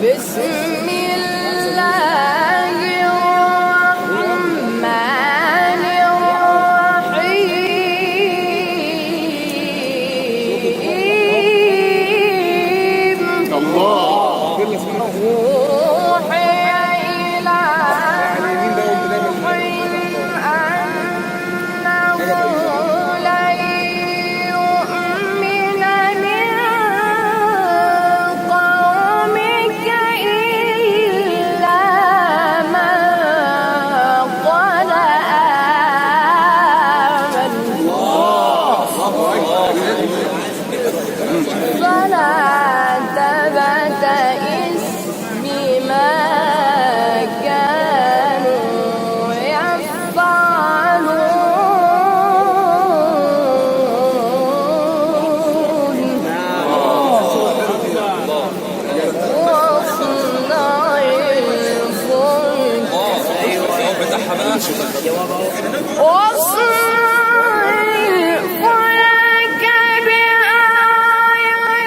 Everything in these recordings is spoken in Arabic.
بسم الله الرحمن الرحيم. الله أوحي إلى نوح أنه لن يؤمن من قومك إلا من قد آمن فلا تبتئس بما كانوا يفعلون واصنع الفلك بأعيننا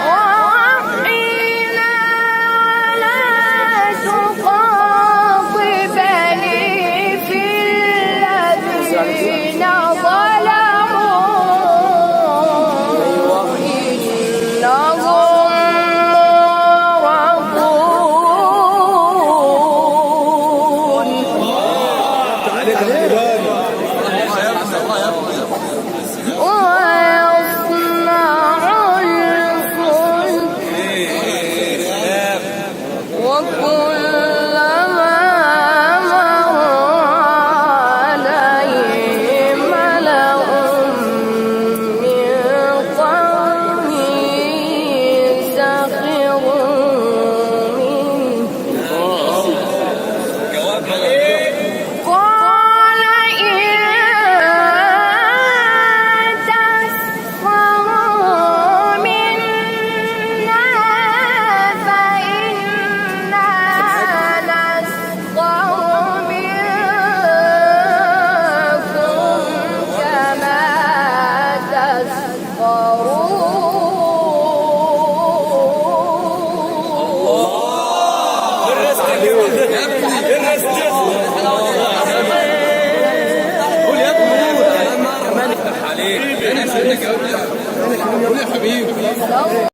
ووحينا ولا تخاطبني في الذين ظلموا إنهم مغرقون. ويصنع الفلك وكلما مر عليه ملأ من قومه سخروا منه قال إن تسخروا منا فإنا نسخر منكم كما تسخرون. حبيبي